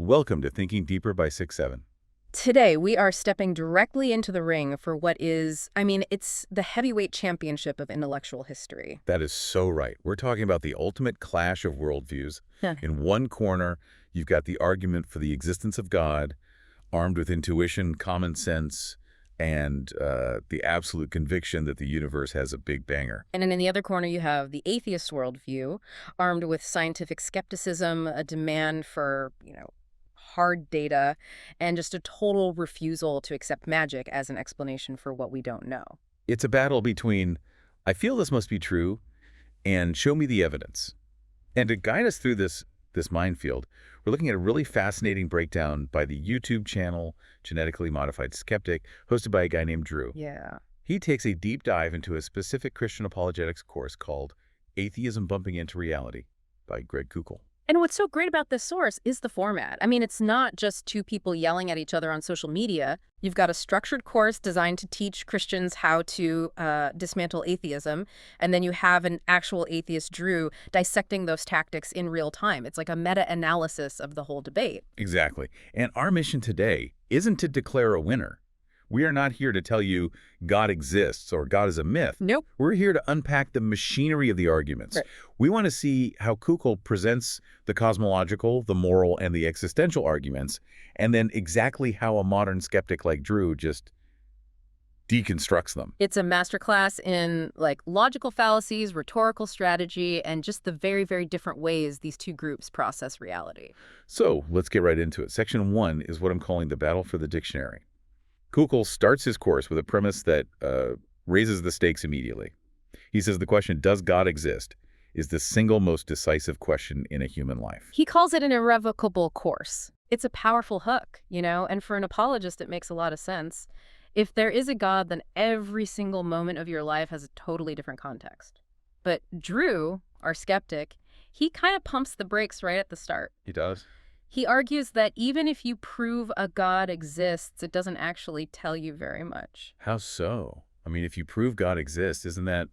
Welcome to Thinking Deeper by 6-7. Today, we are stepping directly into the ring for what is, it's the heavyweight championship of intellectual history. That is so right. We're talking about the ultimate clash of worldviews. Yeah. In one corner, you've got the argument for the existence of God, armed with intuition, common sense, and the absolute conviction that the universe has a big banger. And then in the other corner, you have the atheist worldview, armed with scientific skepticism, a demand for, hard data, and just a total refusal to accept magic as an explanation for what we don't know. It's a battle between, I feel this must be true, and show me the evidence. And to guide us through this minefield, we're looking at a really fascinating breakdown by the YouTube channel Genetically Modified Skeptic, hosted by a guy named Drew. Yeah. He takes a deep dive into a specific Christian apologetics course called Atheism Bumping into Reality by Greg Koukl. And what's so great about this source is the format. It's not just two people yelling at each other on social media. You've got a structured course designed to teach Christians how to dismantle atheism, and then you have an actual atheist, Drew, dissecting those tactics in real time. It's like a meta-analysis of the whole debate. Exactly. And our mission today isn't to declare a winner. We are not here to tell you God exists or God is a myth. Nope. We're here to unpack the machinery of the arguments. Right. We want to see how Koukl presents the cosmological, the moral, and the existential arguments, and then exactly how a modern skeptic like Drew just deconstructs them. It's a masterclass in logical fallacies, rhetorical strategy, and just the very, very different ways these two groups process reality. So let's get right into it. Section 1 is what I'm calling the battle for the dictionary. Koukl starts his course with a premise that raises the stakes immediately. He says the question, does God exist, is the single most decisive question in a human life. He calls it an irrevocable course. It's a powerful hook, and for an apologist, it makes a lot of sense. If there is a God, then every single moment of your life has a totally different context. But Drew, our skeptic, he kind of pumps the brakes right at the start. He does? He argues that even if you prove a God exists, it doesn't actually tell you very much. How so? If you prove God exists, isn't that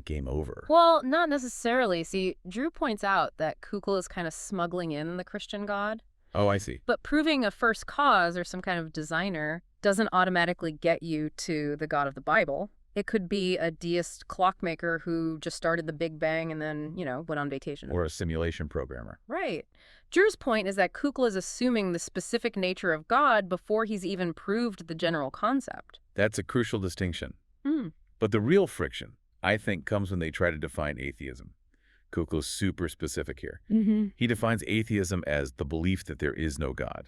game over? Well, not necessarily. See, Drew points out that Koukl is kind of smuggling in the Christian God. Oh, I see. But proving a first cause or some kind of designer doesn't automatically get you to the God of the Bible. It could be a deist clockmaker who just started the Big Bang and then, went on vacation. Or a simulation programmer. Right. Drew's point is that Koukl is assuming the specific nature of God before he's even proved the general concept. That's a crucial distinction. But the real friction, I think, comes when they try to define atheism. Koukl's super specific here. He defines atheism as the belief that there is no God.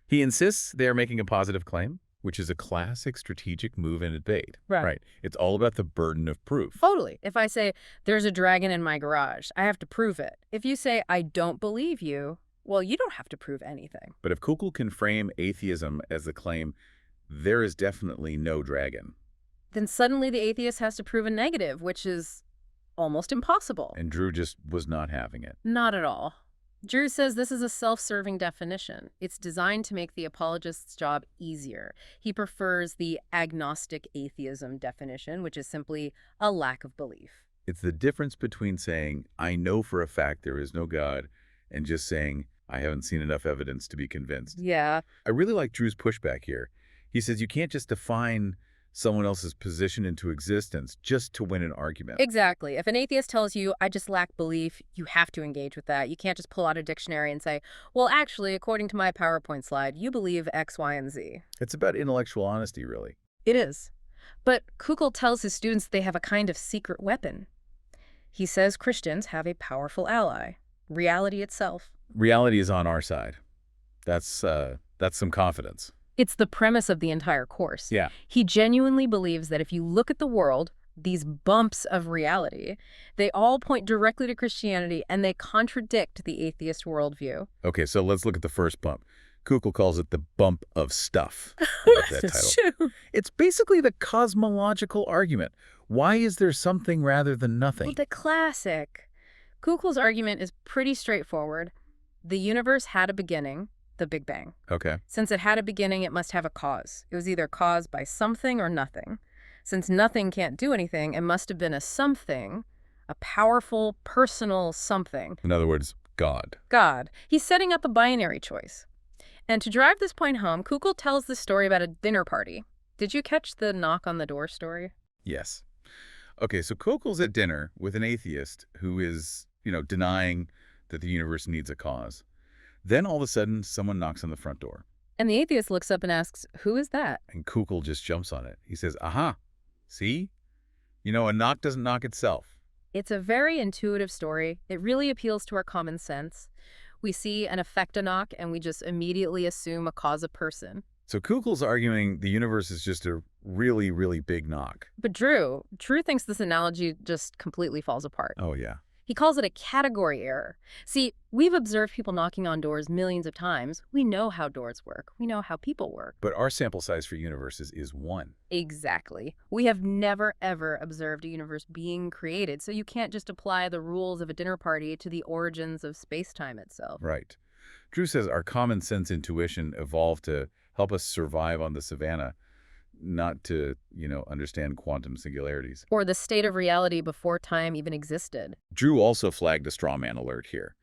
He insists they are making a positive claim, which is a classic strategic move in a debate. Right. It's all about the burden of proof. Totally. If I say, there's a dragon in my garage, I have to prove it. If you say, I don't believe you, well, you don't have to prove anything. But if Koukl can frame atheism as the claim, there is definitely no dragon, then suddenly the atheist has to prove a negative, which is almost impossible. and Drew just was not having it. Not at all. Drew says this is a self-serving definition. It's designed to make the apologist's job easier. He prefers the agnostic atheism definition, which is simply a lack of belief. It's the difference between saying, I know for a fact there is no God, and just saying, I haven't seen enough evidence to be convinced. Yeah. I really like Drew's pushback here. He says you can't just define someone else's position into existence just to win an argument. Exactly. If an atheist tells you, I just lack belief, you have to engage with that. You can't just pull out a dictionary and say, well, actually, according to my PowerPoint slide, you believe X, Y, and Z. It's about intellectual honesty, really. It is. But Koukl tells his students they have a kind of secret weapon. He says Christians have a powerful ally, reality itself. Reality is on our side. That's some confidence. It's the premise of the entire course. Yeah. He genuinely believes that if you look at the world, these bumps of reality, they all point directly to Christianity and they contradict the atheist worldview. Okay, so let's look at the first bump. Koukl calls it the bump of stuff. I love that title. True. It's basically the cosmological argument. Why is there something rather than nothing? Well, the classic. Koukl's argument is pretty straightforward. The universe had a beginning, the Big Bang. Okay. Since it had a beginning, it must have a cause. It was either caused by something or nothing. Since nothing can't do anything, it must have been a something, a powerful, personal something. In other words, God. God. He's setting up a binary choice. And to drive this point home, Kukul tells the story about a dinner party. Did you catch the knock on the door story? Yes. Okay, so Kokel's at dinner with an atheist who is, denying that the universe needs a cause. Then all of a sudden, someone knocks on the front door. And the atheist looks up and asks, who is that? And Kukel just jumps on it. He says, aha, see? A knock doesn't knock itself. It's a very intuitive story. It really appeals to our common sense. We see an effect a knock and we just immediately assume a cause a person. So Kukel's arguing the universe is just a really, really big knock. But Drew thinks this analogy just completely falls apart. Oh, yeah. He calls it a category error. See, we've observed people knocking on doors millions of times. We know how doors work. We know how people work. But our sample size for universes is 1. Exactly. We have never, ever observed a universe being created, so you can't just apply the rules of a dinner party to the origins of space-time itself. Right. Drew says our common sense intuition evolved to help us survive on the savannah, not to, understand quantum singularities. Or the state of reality before time even existed. Drew also flagged a straw man alert here.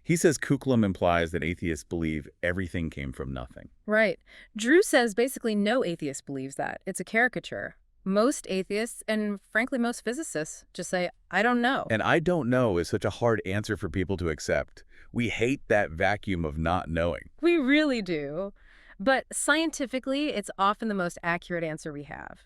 He says Kuklam implies that atheists believe everything came from nothing. Right. Drew says basically no atheist believes that. It's a caricature. Most atheists, and frankly most physicists, just say, I don't know. And I don't know is such a hard answer for people to accept. We hate that vacuum of not knowing. We really do. But scientifically, it's often the most accurate answer we have.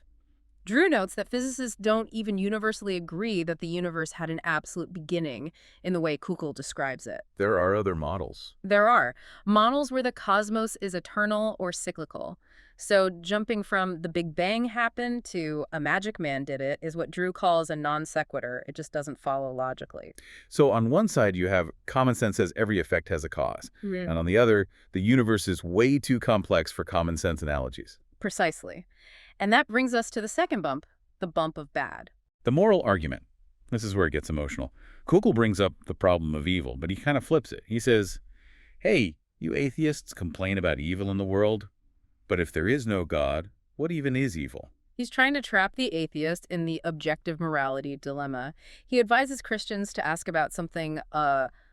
Drew notes that physicists don't even universally agree that the universe had an absolute beginning in the way Kukul describes it. There are other models. There are models where the cosmos is eternal or cyclical. So jumping from the Big Bang happened to a magic man did it is what Drew calls a non sequitur. It just doesn't follow logically. So on one side, you have common sense says every effect has a cause. Yeah. And on the other, the universe is way too complex for common sense analogies. Precisely. And that brings us to the second bump, the bump of bad. The moral argument. This is where it gets emotional. Kukul brings up the problem of evil, but he kind of flips it. He says, hey, you atheists complain about evil in the world, but if there is no God, what even is evil? He's trying to trap the atheist in the objective morality dilemma. He advises Christians to ask about something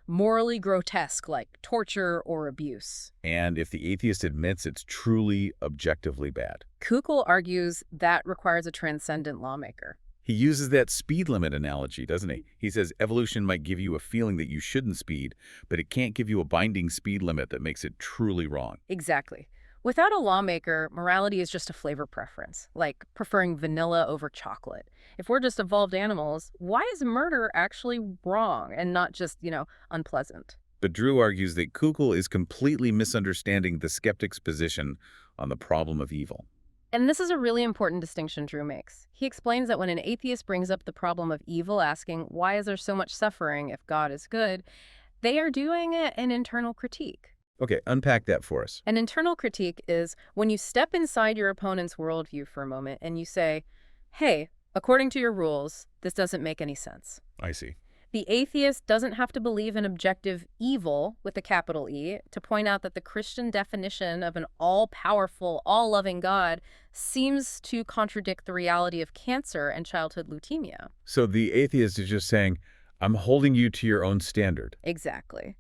morally grotesque, like torture or abuse. And if the atheist admits it's truly objectively bad. Kukul argues that requires a transcendent lawmaker. He uses that speed limit analogy, doesn't he? He says evolution might give you a feeling that you shouldn't speed, but it can't give you a binding speed limit that makes it truly wrong. Exactly. Without a lawmaker, morality is just a flavor preference, like preferring vanilla over chocolate. If we're just evolved animals, why is murder actually wrong and not just, unpleasant? But Drew argues that Kukul is completely misunderstanding the skeptic's position on the problem of evil. And this is a really important distinction Drew makes. He explains that when an atheist brings up the problem of evil, asking, why is there so much suffering if God is good, they are doing an internal critique. Okay, unpack that for us. An internal critique is when you step inside your opponent's worldview for a moment and you say, hey, according to your rules, this doesn't make any sense. I see. The atheist doesn't have to believe in objective evil with a capital E to point out that the Christian definition of an all-powerful, all-loving God seems to contradict the reality of cancer and childhood leukemia. So the atheist is just saying, I'm holding you to your own standard. Exactly.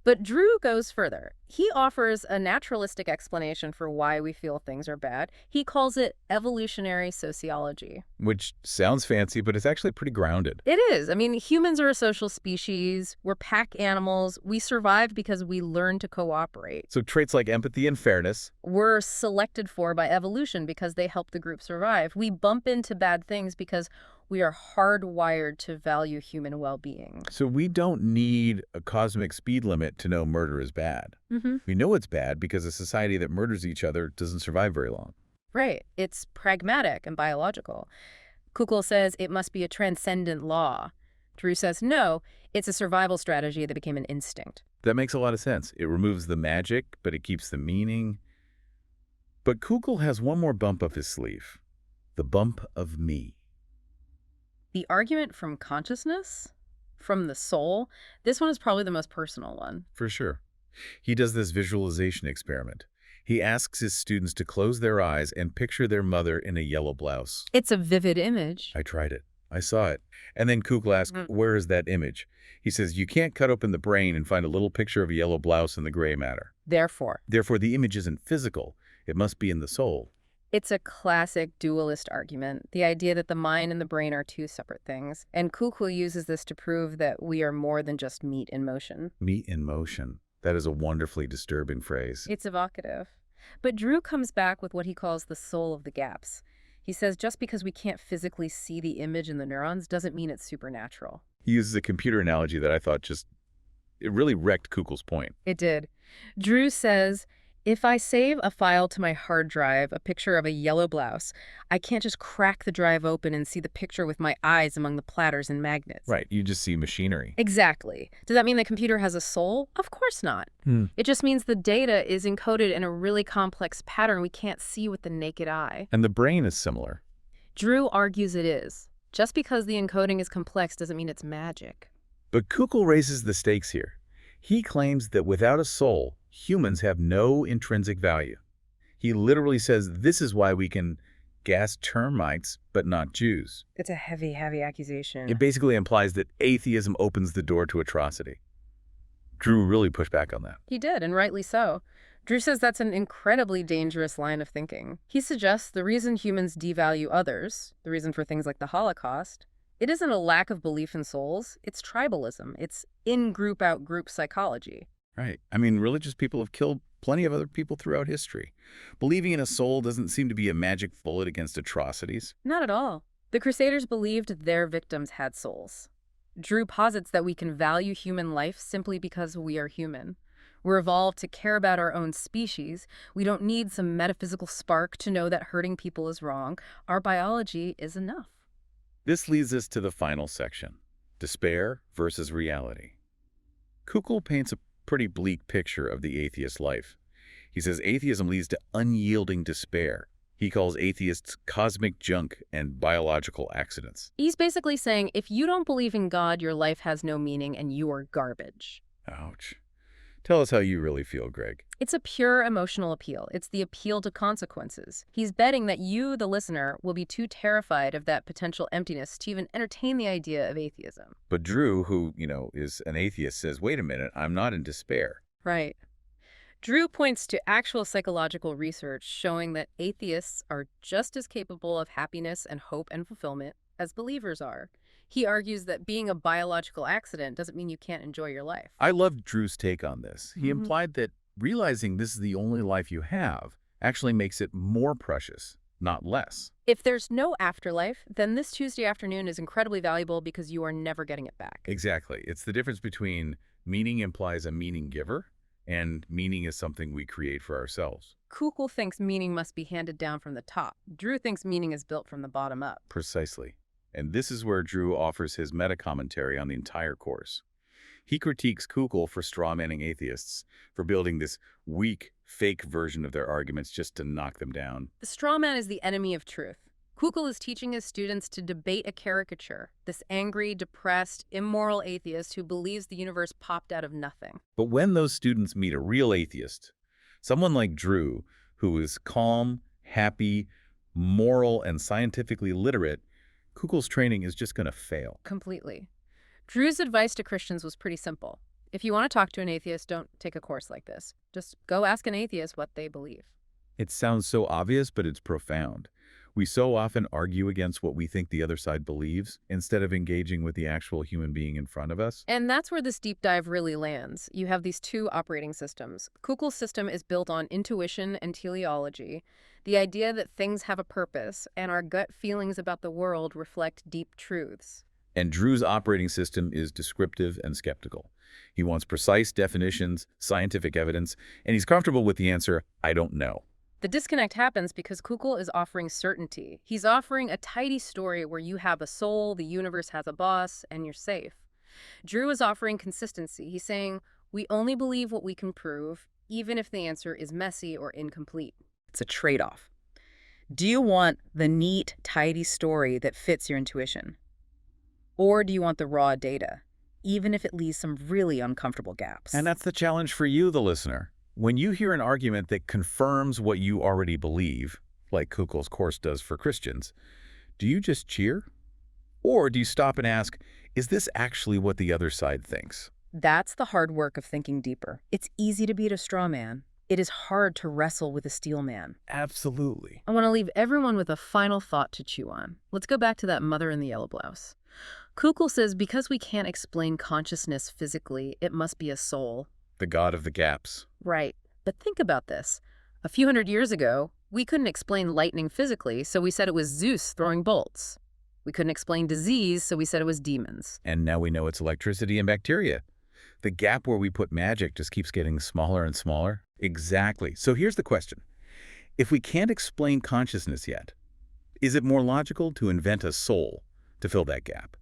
But Drew goes further. He offers a naturalistic explanation for why we feel things are bad. He calls it evolutionary sociology. Which sounds fancy, but it's actually pretty grounded. It is. I mean, humans are a social species. We're pack animals. We survive because we learn to cooperate. So traits like empathy and fairness We're selected for by evolution because they help the group survive. We bump into bad things because we are hardwired to value human well-being. So we don't need a cosmic speed limit to know murder is bad. We know it's bad because a society that murders each other doesn't survive very long. Right. It's pragmatic and biological. Kukul says it must be a transcendent law. Drew says no, it's a survival strategy that became an instinct. That makes a lot of sense. It removes the magic, but it keeps the meaning. But Kukul has one more bump up his sleeve. The bump of me. The argument from consciousness, from the soul, this one is probably the most personal one. For sure. He does this visualization experiment. He asks his students to close their eyes and picture their mother in a yellow blouse. It's a vivid image. I tried it. I saw it. And then Kukl asks, where is that image? He says, you can't cut open the brain and find a little picture of a yellow blouse in the gray matter. Therefore, the image isn't physical. It must be in the soul. it's a classic dualist argument, the idea that the mind and the brain are two separate things. And Kukl uses this to prove that we are more than just meat in motion. Meat in motion. That is a wonderfully disturbing phrase. It's evocative. But Drew comes back with what he calls the soul of the gaps. He says just because we can't physically see the image in the neurons doesn't mean it's supernatural. He uses a computer analogy that I thought it really wrecked Kukl's point. It did. Drew says, if I save a file to my hard drive, a picture of a yellow blouse, I can't just crack the drive open and see the picture with my eyes among the platters and magnets. Right, you just see machinery. Exactly. Does that mean the computer has a soul? Of course not. It just means the data is encoded in a really complex pattern we can't see with the naked eye. And the brain is similar. Drew argues it is. Just because the encoding is complex doesn't mean it's magic. But Kukl raises the stakes here. He claims that without a soul, humans have no intrinsic value. He literally says this is why we can gas termites, but not Jews. It's a heavy, heavy accusation. It basically implies that atheism opens the door to atrocity. Drew really pushed back on that. He did, and rightly so. Drew says that's an incredibly dangerous line of thinking. He suggests the reason humans devalue others, the reason for things like the Holocaust, it isn't a lack of belief in souls, it's tribalism. It's in-group, out-group psychology. Right. I mean, religious people have killed plenty of other people throughout history. Believing in a soul doesn't seem to be a magic bullet against atrocities. Not at all. The Crusaders believed their victims had souls. Drew posits that we can value human life simply because we are human. We're evolved to care about our own species. We don't need some metaphysical spark to know that hurting people is wrong. Our biology is enough. This leads us to the final section, despair versus reality. Kukl paints a pretty bleak picture of the atheist life. He says atheism leads to unyielding despair. He calls atheists cosmic junk and biological accidents. He's basically saying, if you don't believe in God, your life has no meaning and you are garbage. Ouch. Tell us how you really feel, Greg. It's a pure emotional appeal. It's the appeal to consequences. He's betting that you, the listener, will be too terrified of that potential emptiness to even entertain the idea of atheism. But Drew, who, is an atheist, says, wait a minute, I'm not in despair. Right. Drew points to actual psychological research showing that atheists are just as capable of happiness and hope and fulfillment as believers are. He argues that being a biological accident doesn't mean you can't enjoy your life. I loved Drew's take on this. He implied that realizing this is the only life you have actually makes it more precious, not less. If there's no afterlife, then this Tuesday afternoon is incredibly valuable because you are never getting it back. Exactly. It's the difference between meaning implies a meaning giver and meaning is something we create for ourselves. Kukl thinks meaning must be handed down from the top. Drew thinks meaning is built from the bottom up. Precisely. And this is where Drew offers his meta-commentary on the entire course. He critiques Kukl for strawmanning atheists, for building this weak, fake version of their arguments just to knock them down. The straw man is the enemy of truth. Kukl is teaching his students to debate a caricature, this angry, depressed, immoral atheist who believes the universe popped out of nothing. But when those students meet a real atheist, someone like Drew, who is calm, happy, moral, and scientifically literate, Kukl's training is just going to fail. Completely. Drew's advice to Christians was pretty simple. If you want to talk to an atheist, don't take a course like this. Just go ask an atheist what they believe. It sounds so obvious, but it's profound. We so often argue against what we think the other side believes instead of engaging with the actual human being in front of us. And that's where this deep dive really lands. You have these two operating systems. Kukl's system is built on intuition and teleology, the idea that things have a purpose and our gut feelings about the world reflect deep truths. And Drew's operating system is descriptive and skeptical. He wants precise definitions, scientific evidence, and he's comfortable with the answer, I don't know. The disconnect happens because Kukl is offering certainty. He's offering a tidy story where you have a soul, the universe has a boss, and you're safe. Drew is offering consistency. He's saying, we only believe what we can prove, even if the answer is messy or incomplete. It's a trade-off. Do you want the neat, tidy story that fits your intuition? Or do you want the raw data, even if it leaves some really uncomfortable gaps? And that's the challenge for you, the listener. When you hear an argument that confirms what you already believe, like Kukl's course does for Christians, do you just cheer? Or do you stop and ask, is this actually what the other side thinks? That's the hard work of thinking deeper. It's easy to beat a straw man. It is hard to wrestle with a steel man. Absolutely. I want to leave everyone with a final thought to chew on. Let's go back to that mother in the yellow blouse. Kukl says because we can't explain consciousness physically, it must be a soul. The god of the gaps. Right. But think about this. A few hundred years ago, we couldn't explain lightning physically, so we said it was Zeus throwing bolts. We couldn't explain disease, so we said it was demons. And now we know it's electricity and bacteria. The gap where we put magic just keeps getting smaller and smaller. Exactly. So here's the question. If we can't explain consciousness yet, is it more logical to invent a soul to fill that gap?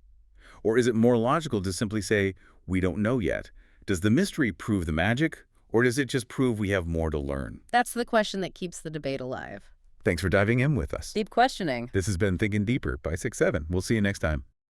Or is it more logical to simply say, we don't know yet? Does the mystery prove the magic, or does it just prove we have more to learn? That's the question that keeps the debate alive. Thanks for diving in with us. Deep questioning. This has been Thinking Deeper by 6-7. We'll see you next time.